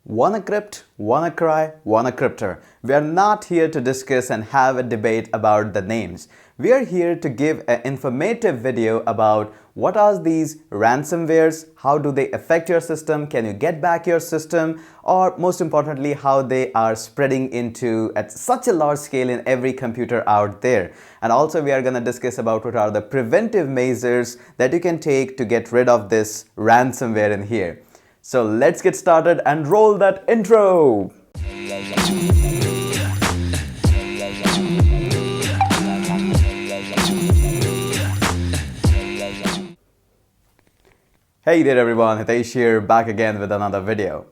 wannaCrypt, wannaCry, wannaCrypter. We are not here to discuss and have a debate about the names. We are here to give an informative video about what are these ransomwares, how do they affect your system, can you get back your system, or most importantly, how they are spreading into at such a large scale in every computer out there. And also we are going to discuss about what are the preventive measures that you can take to get rid of this ransomware in here. So let's get started and roll that intro. Hey there everyone, Hitesh here, back again with another video.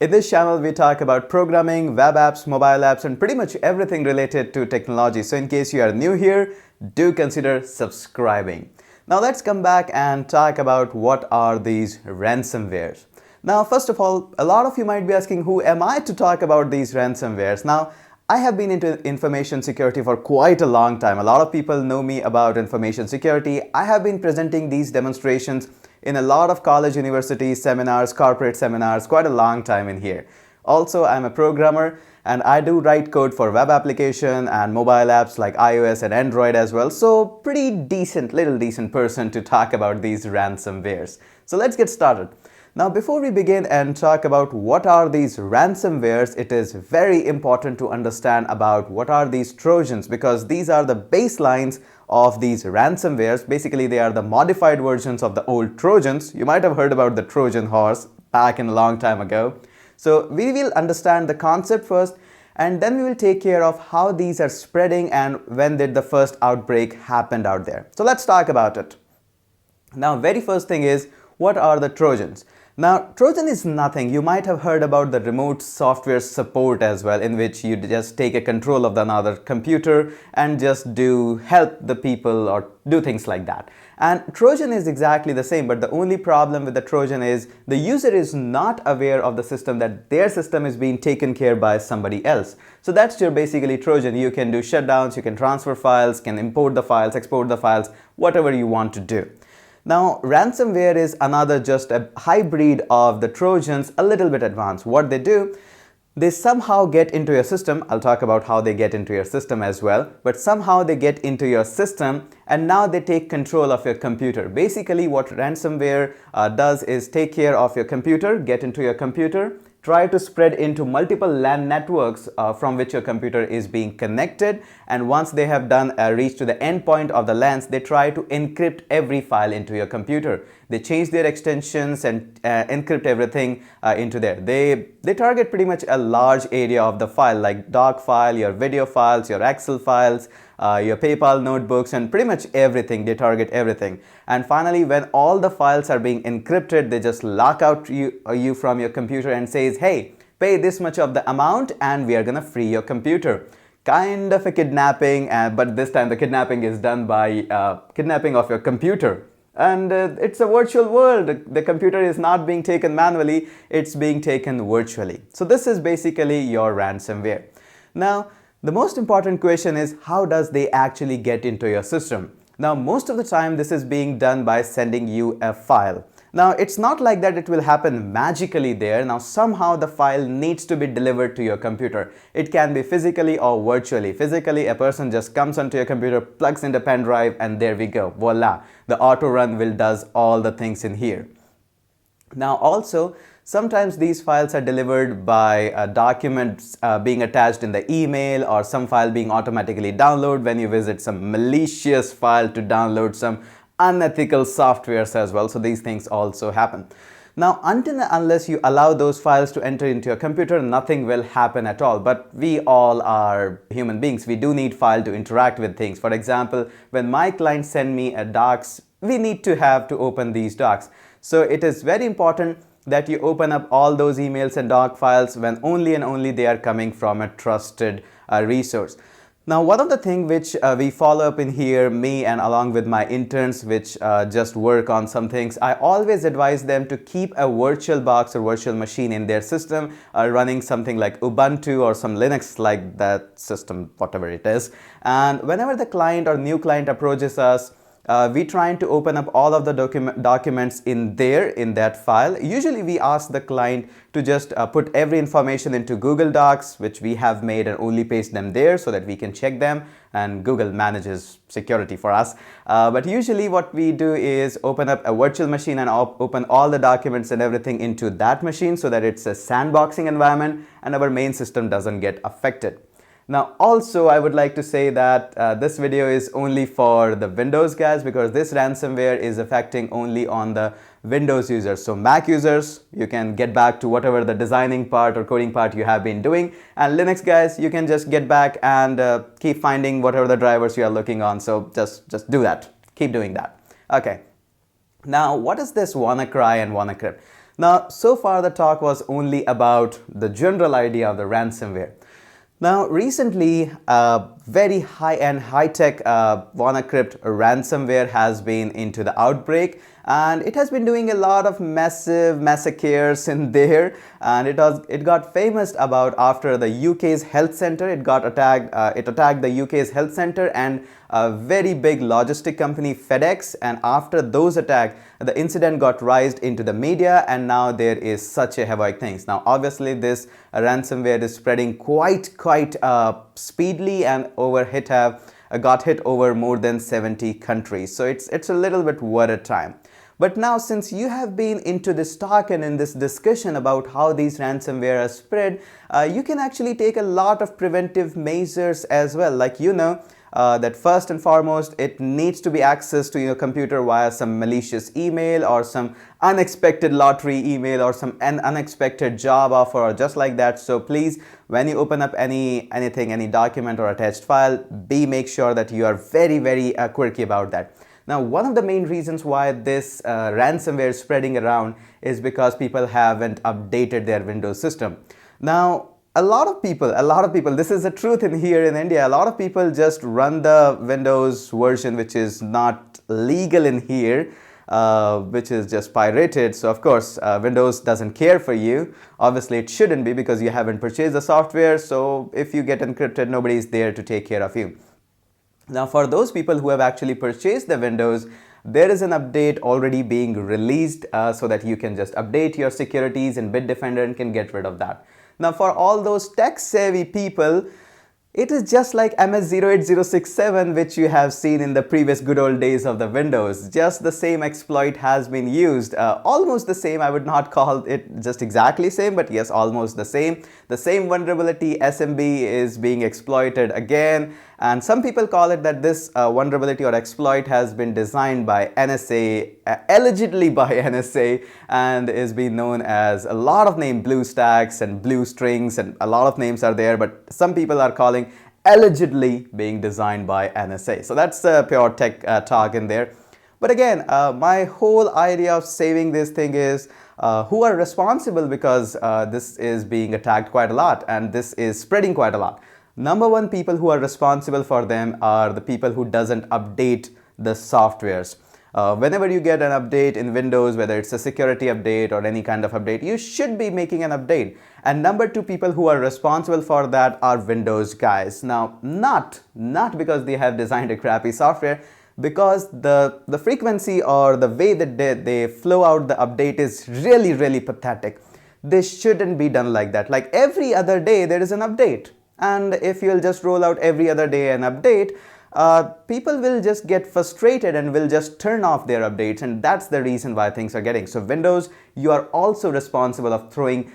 In this channel we talk about programming, web apps, mobile apps and pretty much everything related to technology. So in case you are new here, do consider subscribing. Now let's come back and talk about what are these ransomwares. Now, first of all, a lot of you might be asking, who am I to talk about these ransomwares? Now, I have been into information security for quite a long time. A lot of people know me about information security. I have been presenting these demonstrations in a lot of college, university seminars, corporate seminars, quite a long time in here. Also, I'm a programmer and I do write code for web application and mobile apps like iOS and Android as well. So pretty decent, little decent person to talk about these ransomwares. So let's get started. Now, before we begin and talk about what are these ransomwares, it is very important to understand about what are these Trojans, because these are the baselines of these ransomwares. Basically, they are the modified versions of the old Trojans. You might have heard about the Trojan horse back in a long time ago. So we will understand the concept first, and then we will take care of how these are spreading and when did the first outbreak happened out there. So let's talk about it. Now, very first thing is, what are the Trojans? Now, Trojan is nothing. You might have heard about the remote software support as well, in which you just take a control of another computer and just help the people or do things like that. And Trojan is exactly the same, but the only problem with the Trojan is the user is not aware of the system, that their system is being taken care by somebody else. So that's your basically Trojan. You can do shutdowns, you can transfer files, can import the files, export the files, whatever you want to do. Now, ransomware is another just a hybrid of the Trojans, a little bit advanced. What they do, they somehow get into your system. I'll talk about how they get into your system as well. But somehow they get into your system and now they take control of your computer. Basically, what ransomware does is take care of your computer, get into your computer, try to spread into multiple LAN networks from which your computer is being connected, and once they have done reach to the endpoint of the LANs, they try to encrypt every file into your computer. They change their extensions and encrypt everything into there. They target pretty much a large area of the file, like doc file, your video files, your Excel files, your PayPal notebooks, and pretty much everything. They target everything. And finally, when all the files are being encrypted, they just lock out you from your computer and says, hey, pay this much of the amount and we are gonna free your computer. Kind of a kidnapping, but this time the kidnapping is done by kidnapping of your computer. And it's a virtual world. The computer is not being taken manually, it's being taken virtually. So this is basically your ransomware. Now, the most important question is, how does they actually get into your system? Now, most of the time this is being done by sending you a file. Now, it's not like that it will happen magically there. Now, somehow the file needs to be delivered to your computer. It can be physically or virtually. Physically, a person just comes onto your computer, plugs in the pen drive, and there we go. Voila! The auto run does all the things in here. Now, also, sometimes these files are delivered by documents being attached in the email, or some file being automatically downloaded when you visit some malicious file to download some unethical softwares as well. So these things also happen. Now, until and unless you allow those files to enter into your computer, nothing will happen at all. But we all are human beings. We do need file to interact with things. For example, when my clients send me a docs, we need to have to open these docs. So it is very important that you open up all those emails and doc files when only and only they are coming from a trusted resource. Now, one of the things which we follow up in here, me and along with my interns which just work on some things, I always advise them to keep a virtual box or virtual machine in their system running something like Ubuntu or some Linux like that system, whatever it is. And whenever the client or new client approaches us, we trying to open up all of the documents in that file. Usually we ask the client to just put every information into Google Docs, which we have made, and only paste them there so that we can check them, and Google manages security for us. But usually what we do is open up a virtual machine and open all the documents and everything into that machine so that it's a sandboxing environment and our main system doesn't get affected. Now also I would like to say that this video is only for the Windows guys, because this ransomware is affecting only on the Windows users. So Mac users, you can get back to whatever the designing part or coding part you have been doing, and Linux guys, you can just get back and keep finding whatever the drivers you are looking on. So just do that, keep doing that. Okay, now what is this wannaCry and wannaCrypt? Now so far the talk was only about the general idea of the ransomware. Now recently, very high-end, high-tech wannaCrypt ransomware has been into the outbreak, and it has been doing a lot of massive massacres in there, and it got famous about after the UK's health center. It got attacked. It attacked the UK's health center and a very big logistic company, FedEx, and after those attacks, the incident got raised into the media, and now there is such a heroic things. Now obviously this ransomware is spreading quite speedily, and got hit over more than 70 countries. So it's a little bit worried time. But now, since you have been into this talk and in this discussion about how these ransomware are spread, you can actually take a lot of preventive measures as well. Like, that first and foremost, it needs to be accessed to your computer via some malicious email or some unexpected lottery email or some unexpected job offer or just like that. So please, when you open up any document or attached file, make sure that you are very quirky about that. Now, one of the main reasons why this ransomware is spreading around is because people haven't updated their Windows system. Now, a lot of people, this is the truth here in India, a lot of people just run the Windows version which is not legal in here, which is just pirated. So of course, Windows doesn't care for you. Obviously, it shouldn't be, because you haven't purchased the software. So if you get encrypted, nobody is there to take care of you. Now, for those people who have actually purchased the Windows, there is an update already being released so that you can just update your securities in Bitdefender and can get rid of that. Now, for all those tech-savvy people, it is just like MS-08067, which you have seen in the previous good old days of the Windows. Just the same exploit has been used. Almost the same. I would not call it just exactly same, but yes, almost the same. The same vulnerability, SMB, is being exploited again. And some people call it that this vulnerability or exploit has been designed by NSA, allegedly by NSA, and is being known as a lot of names, BlueStacks and Blue Strings, and a lot of names are there, but some people are calling allegedly being designed by NSA. So that's pure tech talk in there. But again, my whole idea of saving this thing is who are responsible, because this is being attacked quite a lot and this is spreading quite a lot. Number one, people who are responsible for them are the people who doesn't update the softwares. Whenever you get an update in Windows, whether it's a security update or any kind of update, you should be making an update. And number two, people who are responsible for that are Windows guys. Now, not because they have designed a crappy software, because the frequency or the way that they flow out the update is really pathetic. This shouldn't be done like that. Like every other day there is an update. And if you'll just roll out every other day an update, people will just get frustrated and will just turn off their updates, and that's the reason why things are getting. So Windows, you are also responsible of throwing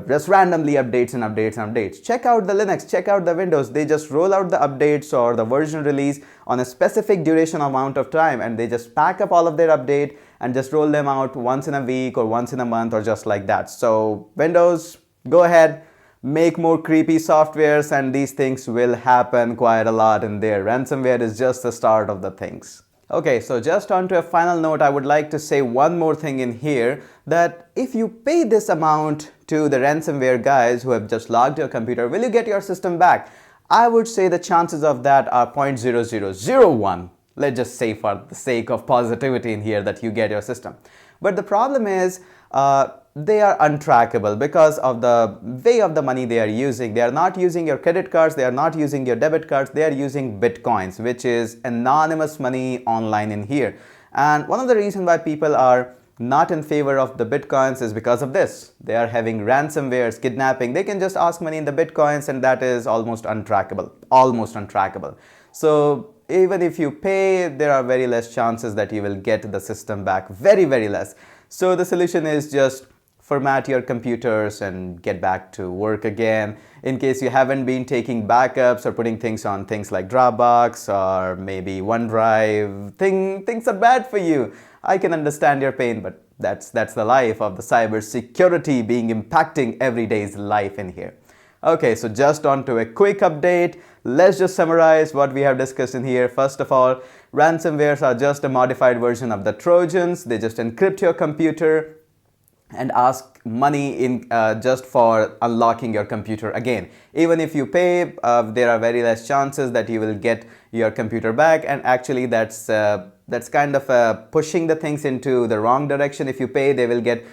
just randomly updates and updates. Check out the Linux, check out the Windows. They just roll out the updates or the version release on a specific duration amount of time, and they just pack up all of their update and just roll them out once in a week or once in a month or just like that. So Windows, go ahead, make more creepy softwares, and these things will happen quite a lot in there. Ransomware is just the start of the things. Okay, so just on to a final note, I would like to say one more thing in here, that if you pay this amount to the ransomware guys who have just logged your computer, will you get your system back? I would say the chances of that are 0.0001. Let's just say, for the sake of positivity in here, that you get your system. But the problem is, they are untrackable because of the way of the money they are using. They are not using your credit cards, they are not using your debit cards, they are using bitcoins, which is anonymous money online in here. And one of the reasons why people are not in favor of the bitcoins is because of this. They are having ransomwares, kidnapping. They can just ask money in the bitcoins, and that is almost untrackable. Almost untrackable. So even if you pay, there are very less chances that you will get the system back. Very, very less. So the solution is just format your computers and get back to work again. In case you haven't been taking backups or putting things on things like Dropbox or maybe OneDrive, things are bad for you. I can understand your pain, but that's the life of the cyber security being impacting everyday's life in here. Okay, so just on to a quick update. Let's just summarize what we have discussed in here. First of all, ransomwares are just a modified version of the Trojans. They just encrypt your computer and ask money in just for unlocking your computer again. Even if you pay, there are very less chances that you will get your computer back, and actually that's kind of pushing the things into the wrong direction. If you pay, they will get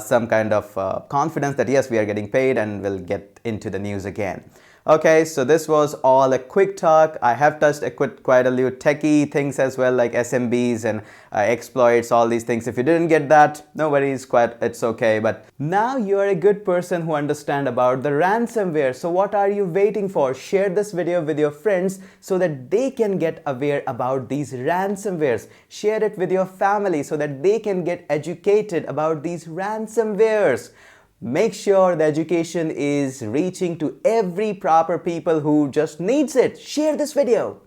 some kind of confidence that yes, we are getting paid, and will get into the news again. Okay, so this was all a quick talk. I have touched quite a few techie things as well, like SMBs and exploits, all these things. If you didn't get that, no worries, it's okay. But now you are a good person who understand about the ransomware. So what are you waiting for? Share this video with your friends so that they can get aware about these ransomwares. Share it with your family so that they can get educated about these ransomwares. Make sure the education is reaching to every proper people who just needs it. Share this video.